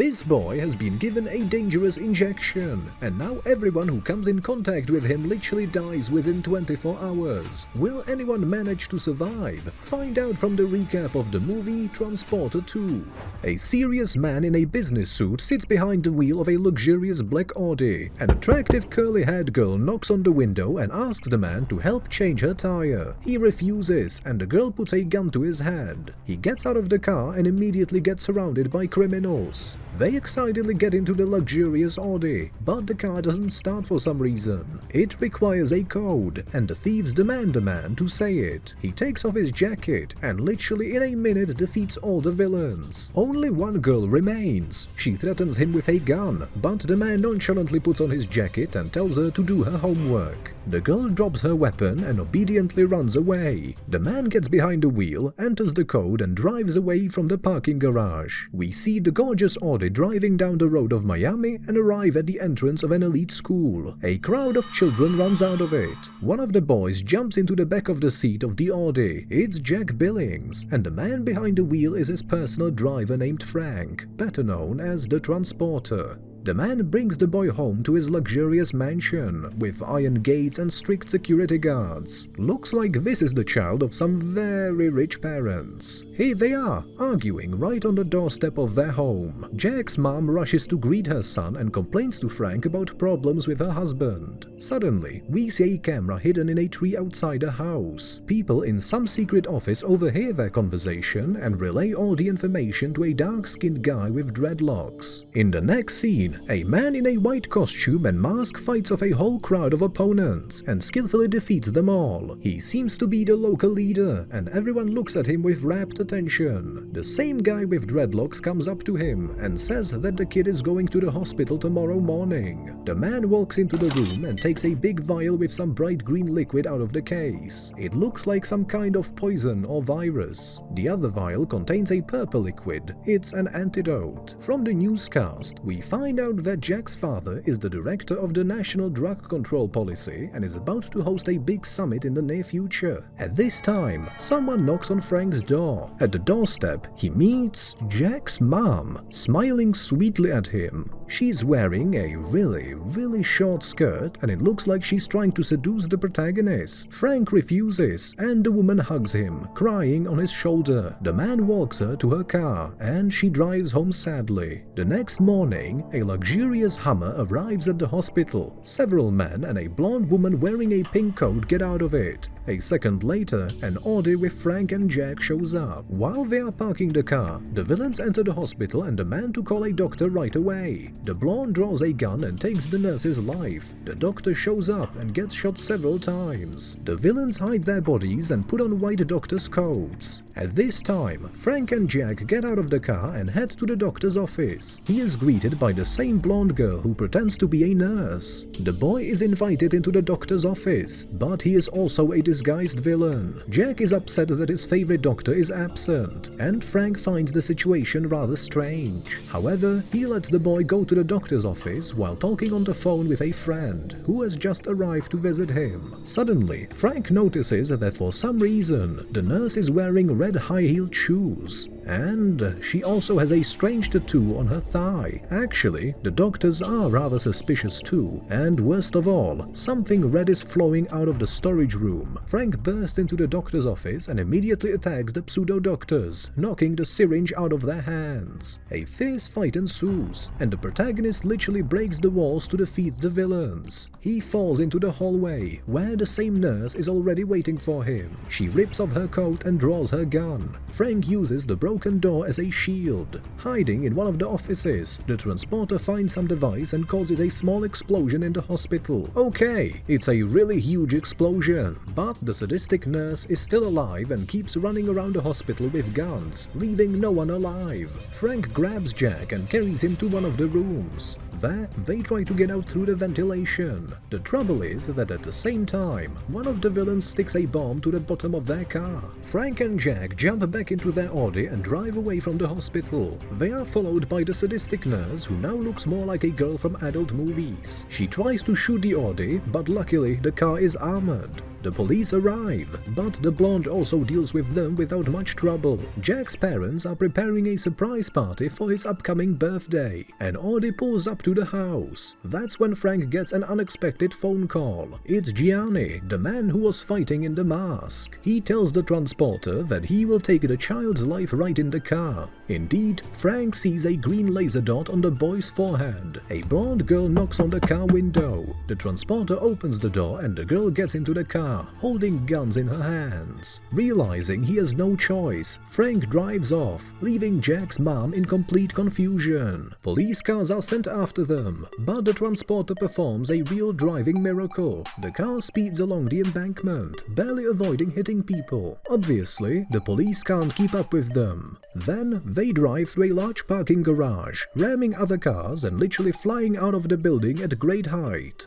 This boy has been given a dangerous injection, and now everyone who comes in contact with him literally dies within 24 hours. Will anyone manage to survive? Find out from the recap of the movie Transporter 2. A serious man in a business suit sits behind the wheel of a luxurious black Audi. An attractive curly-haired girl knocks on the window and asks the man to help change her tire. He refuses, and the girl puts a gun to his head. He gets out of the car and immediately gets surrounded by criminals. They excitedly get into the luxurious Audi, but the car doesn't start for some reason. It requires a code, and the thieves demand the man to say it. He takes off his jacket and literally in a minute defeats all the villains. Only one girl remains. She threatens him with a gun, but the man nonchalantly puts on his jacket and tells her to do her homework. The girl drops her weapon and obediently runs away. The man gets behind the wheel, enters the code and drives away from the parking garage. We see the gorgeous Audi driving down the road of Miami and arrive at the entrance of an elite school. A crowd of children runs out of it. One of the boys jumps into the back of the seat of the Audi. It's Jack Billings, and the man behind the wheel is his personal driver named Frank, better known as the Transporter. The man brings the boy home to his luxurious mansion, with iron gates and strict security guards. Looks like this is the child of some very rich parents. Here they are, arguing right on the doorstep of their home. Jack's mom rushes to greet her son and complains to Frank about problems with her husband. Suddenly, we see a camera hidden in a tree outside the house. People in some secret office overhear their conversation and relay all the information to a dark-skinned guy with dreadlocks. In the next scene, a man in a white costume and mask fights off a whole crowd of opponents and skillfully defeats them all. He seems to be the local leader, and everyone looks at him with rapt attention. The same guy with dreadlocks comes up to him and says that the kid is going to the hospital tomorrow morning. The man walks into the room and takes a big vial with some bright green liquid out of the case. It looks like some kind of poison or virus. The other vial contains a purple liquid. It's an antidote. From the newscast, we find out that Jack's father is the director of the National Drug Control Policy and is about to host a big summit in the near future. At this time, someone knocks on Frank's door. At the doorstep, he meets Jack's mom, smiling sweetly at him. She's wearing a really short skirt, and it looks like she's trying to seduce the protagonist. Frank refuses, and the woman hugs him, crying on his shoulder. The man walks her to her car, and she drives home sadly. The next morning, a luxurious Hummer arrives at the hospital. Several men and a blonde woman wearing a pink coat get out of it. A second later, an Audi with Frank and Jack shows up. While they are parking the car, the villains enter the hospital and demand to call a doctor right away. The blonde draws a gun and takes the nurse's life. The doctor shows up and gets shot several times. The villains hide their bodies and put on white doctor's coats. At this time, Frank and Jack get out of the car and head to the doctor's office. He is greeted by the same blonde girl who pretends to be a nurse. The boy is invited into the doctor's office, but he is also a disguised villain. Jack is upset that his favorite doctor is absent, and Frank finds the situation rather strange. However, he lets the boy go to the doctor's office while talking on the phone with a friend who has just arrived to visit him. Suddenly, Frank notices that for some reason, the nurse is wearing red high-heeled shoes, and she also has a strange tattoo on her thigh. Actually, the doctors are rather suspicious too, and worst of all, something red is flowing out of the storage room. Frank bursts into the doctor's office and immediately attacks the pseudo-doctors, knocking the syringe out of their hands. A fierce fight ensues, and the protagonist literally breaks the walls to defeat the villains. He falls into the hallway, where the same nurse is already waiting for him. She rips off her coat and draws her gun. Frank uses the broken door as a shield. Hiding in one of the offices, the transporter finds some device and causes a small explosion in the hospital. Okay, it's a really huge explosion, but the sadistic nurse is still alive and keeps running around the hospital with guns, leaving no one alive. Frank grabs Jack and carries him to one of the rooms. There, they try to get out through the ventilation. The trouble is that at the same time, one of the villains sticks a bomb to the bottom of their car. Frank and Jack jump back into their Audi and drive away from the hospital. They are followed by the sadistic nurse, who now looks more like a girl from adult movies. She tries to shoot the Audi, but luckily the car is armored. The police arrive, but the blonde also deals with them without much trouble. Jack's parents are preparing a surprise party for his upcoming birthday. An Audi pulls up to the house. That's when Frank gets an unexpected phone call. It's Gianni, the man who was fighting in the mask. He tells the transporter that he will take the child's life right in the car. Indeed, Frank sees a green laser dot on the boy's forehead. A blonde girl knocks on the car window. The transporter opens the door and the girl gets into the car, holding guns in her hands. Realizing he has no choice, Frank drives off, leaving Jack's mom in complete confusion. Police cars are sent after them, but the transporter performs a real driving miracle. The car speeds along the embankment, barely avoiding hitting people. Obviously, the police can't keep up with them. Then, they drive through a large parking garage, ramming other cars and literally flying out of the building at great height.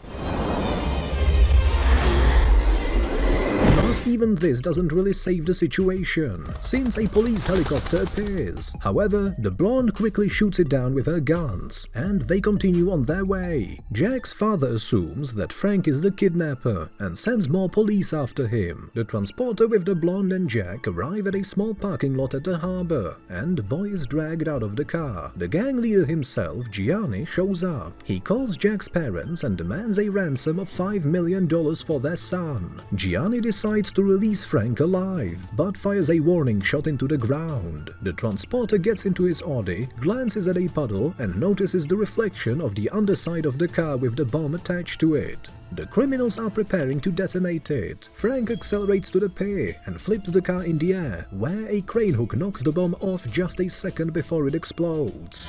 Even this doesn't really save the situation, since a police helicopter appears. However, the blonde quickly shoots it down with her guns, and they continue on their way. Jack's father assumes that Frank is the kidnapper, and sends more police after him. The transporter with the blonde and Jack arrive at a small parking lot at the harbor, and the boy is dragged out of the car. The gang leader himself, Gianni, shows up. He calls Jack's parents and demands a ransom of $5 million for their son. Gianni decides to release Frank alive, but fires a warning shot into the ground. The transporter gets into his Audi, glances at a puddle, and notices the reflection of the underside of the car with the bomb attached to it. The criminals are preparing to detonate it. Frank accelerates to the pier and flips the car in the air, where a crane hook knocks the bomb off just a second before it explodes.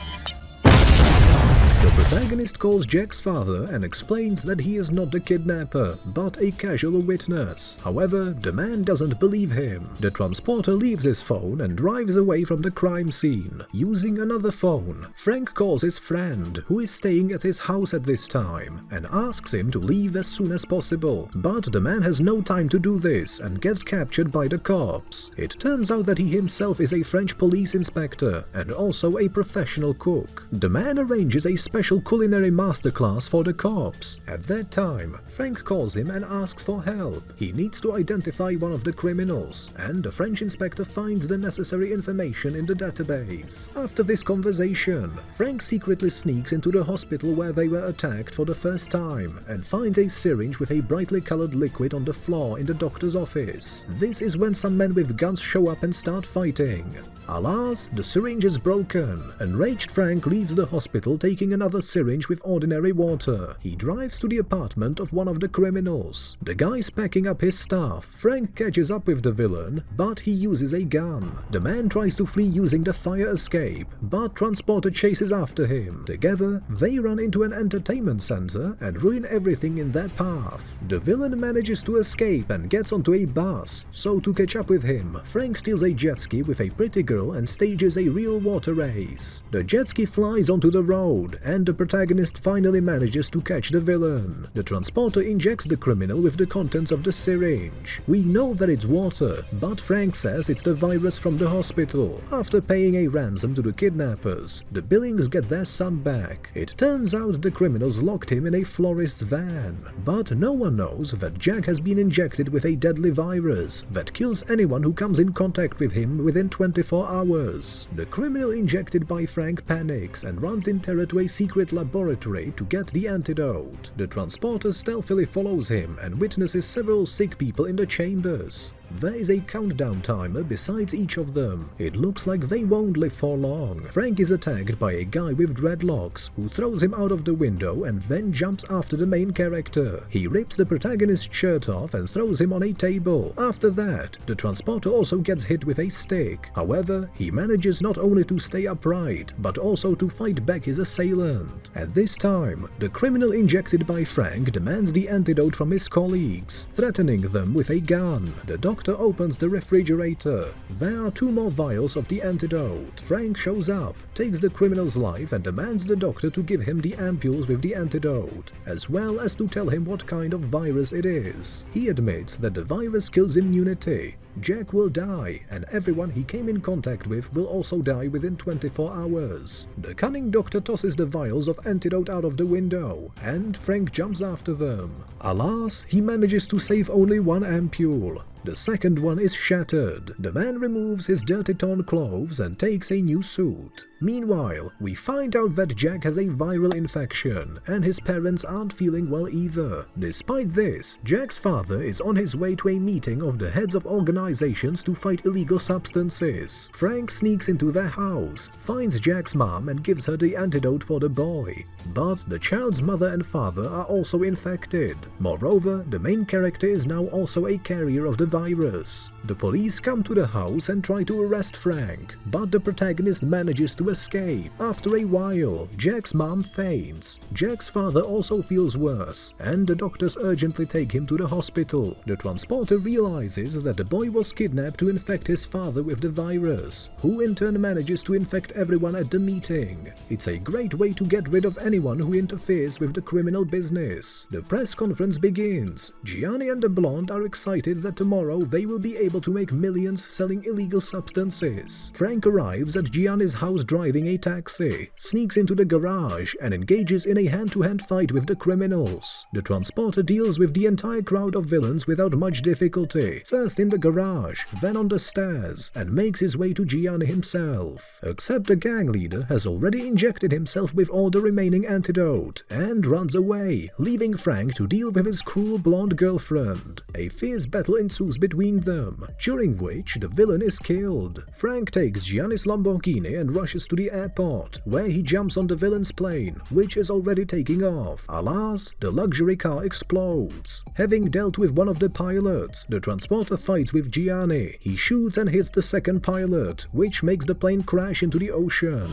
The protagonist calls Jack's father and explains that he is not the kidnapper, but a casual witness. However, the man doesn't believe him. The transporter leaves his phone and drives away from the crime scene. Using another phone, Frank calls his friend, who is staying at his house at this time, and asks him to leave as soon as possible. But the man has no time to do this and gets captured by the cops. It turns out that he himself is a French police inspector and also a professional cook. The man arranges a special culinary masterclass for the cops. At that time, Frank calls him and asks for help. He needs to identify one of the criminals, and the French inspector finds the necessary information in the database. After this conversation, Frank secretly sneaks into the hospital where they were attacked for the first time and finds a syringe with a brightly colored liquid on the floor in the doctor's office. This is when some men with guns show up and start fighting. Alas, the syringe is broken. Enraged Frank leaves the hospital taking another syringe with ordinary water. He drives to the apartment of one of the criminals. The guy's packing up his stuff. Frank catches up with the villain, but he uses a gun. The man tries to flee using the fire escape, but transporter chases after him. Together, they run into an entertainment center and ruin everything in their path. The villain manages to escape and gets onto a bus, so to catch up with him, Frank steals a jet ski with a pretty girl and stages a real water race. The jet ski flies onto the road, and the protagonist finally manages to catch the villain. The transporter injects the criminal with the contents of the syringe. We know that it's water, but Frank says it's the virus from the hospital. After paying a ransom to the kidnappers, the Billings get their son back. It turns out the criminals locked him in a florist's van, but no one knows that Jack has been injected with a deadly virus that kills anyone who comes in contact with him within 24 hours. The criminal injected by Frank panics and runs in terror to a secret laboratory to get the antidote. The transporter stealthily follows him and witnesses several sick people in the chambers. There is a countdown timer besides each of them. It looks like they won't live for long. Frank is attacked by a guy with dreadlocks who throws him out of the window and then jumps after the main character. He rips the protagonist's shirt off and throws him on a table. After that, the transporter also gets hit with a stick. However, he manages not only to stay upright, but also to fight back his assailant. At this time, the criminal injected by Frank demands the antidote from his colleagues, threatening them with a gun. The doctor opens the refrigerator. There are 2 more vials of the antidote. Frank shows up, takes the criminal's life and demands the doctor to give him the ampules with the antidote, as well as to tell him what kind of virus it is. He admits that the virus kills immunity. Jack will die, and everyone he came in contact with will also die within 24 hours. The cunning doctor tosses the vials of antidote out of the window, and Frank jumps after them. Alas, he manages to save only one ampule. The second one is shattered. The man removes his dirty torn clothes and takes a new suit. Meanwhile, we find out that Jack has a viral infection, and his parents aren't feeling well either. Despite this, Jack's father is on his way to a meeting of the heads of organizations to fight illegal substances. Frank sneaks into their house, finds Jack's mom and gives her the antidote for the boy. But the child's mother and father are also infected. Moreover, the main character is now also a carrier of the virus. The police come to the house and try to arrest Frank, but the protagonist manages to escape. After a while, Jack's mom faints. Jack's father also feels worse, and the doctors urgently take him to the hospital. The transporter realizes that the boy was kidnapped to infect his father with the virus, who in turn manages to infect everyone at the meeting. It's a great way to get rid of anyone who interferes with the criminal business. The press conference begins. Gianni and the blonde are excited that tomorrow they will be able to make millions selling illegal substances. Frank arrives at Gianni's house driving a taxi, sneaks into the garage, and engages in a hand-to-hand fight with the criminals. The transporter deals with the entire crowd of villains without much difficulty, first in the garage, then on the stairs, and makes his way to Gianni himself. Except the gang leader has already injected himself with all the remaining antidote, and runs away, leaving Frank to deal with his cruel blonde girlfriend. A fierce battle ensues between them, during which the villain is killed. Frank takes Gianni's Lamborghini and rushes to the airport, where he jumps on the villain's plane, which is already taking off. Alas, the luxury car explodes. Having dealt with one of the pilots, the transporter fights with Gianni. He shoots and hits the second pilot, which makes the plane crash into the ocean.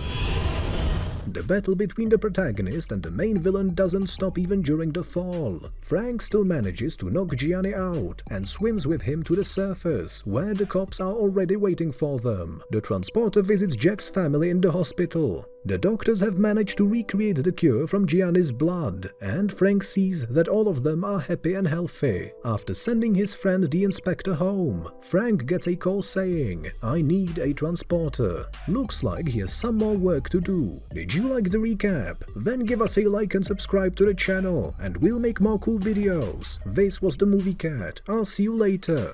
The battle between the protagonist and the main villain doesn't stop even during the fall. Frank still manages to knock Gianni out and swims with him to the surface, where the cops are already waiting for them. The transporter visits Jack's family in the hospital. The doctors have managed to recreate the cure from Gianni's blood, and Frank sees that all of them are happy and healthy. After sending his friend the inspector home, Frank gets a call saying, "I need a transporter." Looks like he has some more work to do. Did you like the recap? Then give us a like and subscribe to the channel, and we'll make more cool videos. This was the Movie Cat. I'll see you later.